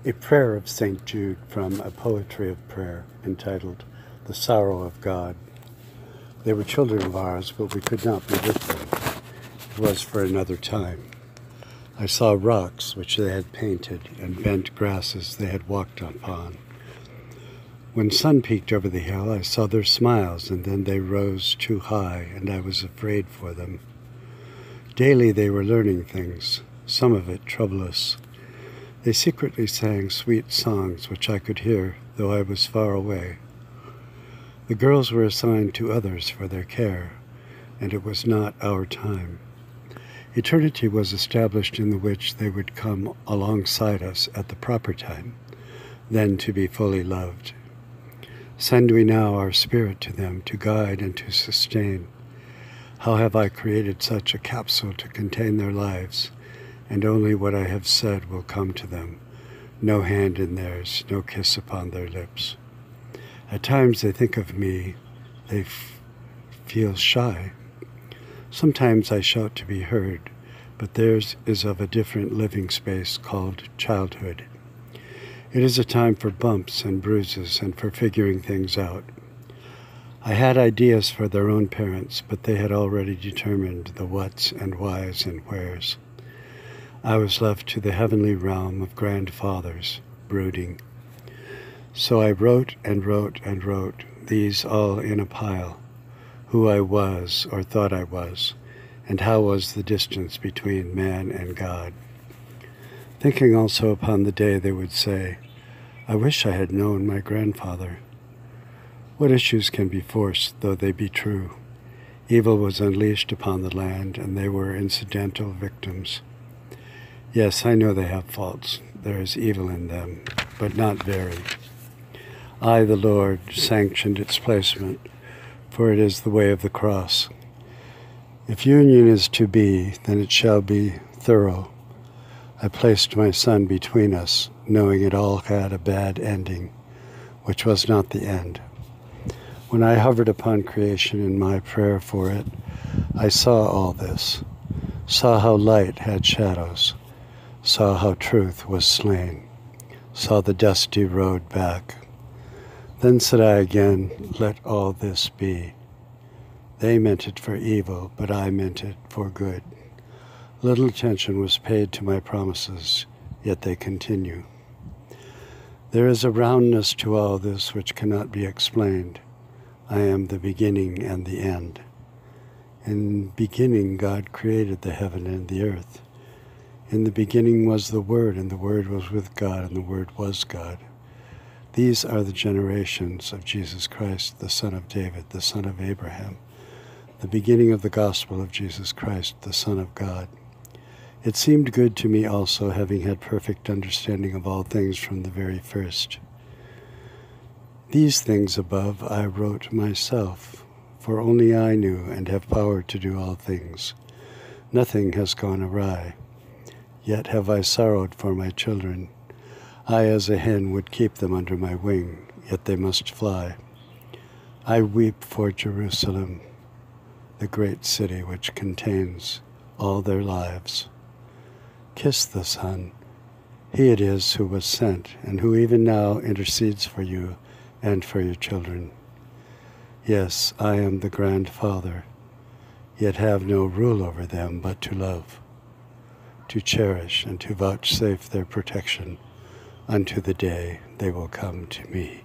A prayer of St. Jude from a poetry of prayer entitled The Sorrow of God. They were children of ours, but we could not be with them. It was for another time. I saw rocks which they had painted and bent grasses they had walked upon. When sun peeked over the hill, I saw their smiles, and then they rose too high, and I was afraid for them. Daily they were learning things, some of it troublous. They secretly sang sweet songs which I could hear, though I was far away. The girls were assigned to others for their care, and it was not our time. Eternity was established in the which they would come alongside us at the proper time, then to be fully loved. Send we now our spirit to them to guide and to sustain. How have I created such a capsule to contain their lives, and only what I have said will come to them, no hand in theirs, no kiss upon their lips. At times they think of me, they feel shy. Sometimes I shout to be heard, but theirs is of a different living space called childhood. It is a time for bumps and bruises and for figuring things out. I had ideas for their own parents, but they had already determined the whats and whys and wheres. I was left to the heavenly realm of grandfathers, brooding. So I wrote and wrote and wrote, these all in a pile, who I was or thought I was, and how was the distance between man and God. Thinking also upon the day they would say, I wish I had known my grandfather. What issues can be forced, though they be true? Evil was unleashed upon the land, and they were incidental victims. Yes, I know they have faults. There is evil in them, but not very. I, the Lord, sanctioned its placement, for it is the way of the cross. If union is to be, then it shall be thorough. I placed my Son between us, knowing it all had a bad ending, which was not the end. When I hovered upon creation in my prayer for it, I saw all this, saw how light had shadows, saw how truth was slain, saw the dusty road back. Then said I again, let all this be. They meant it for evil, but I meant it for good. Little attention was paid to my promises, yet they continue. There is a roundness to all this which cannot be explained. I am the beginning and the end. In beginning God created the heaven and the earth. In the beginning was the Word, and the Word was with God, and the Word was God. These are the generations of Jesus Christ, the Son of David, the Son of Abraham, the beginning of the gospel of Jesus Christ, the Son of God. It seemed good to me also, having had perfect understanding of all things from the very first. These things above I wrote myself, for only I knew and have power to do all things. Nothing has gone awry. Yet have I sorrowed for my children. I as a hen would keep them under my wing, yet they must fly. I weep for Jerusalem, the great city which contains all their lives. Kiss the Son. He it is who was sent, and who even now intercedes for you and for your children. Yes, I am the grandfather, yet have no rule over them but to love, to cherish, and to vouchsafe their protection unto the day they will come to me.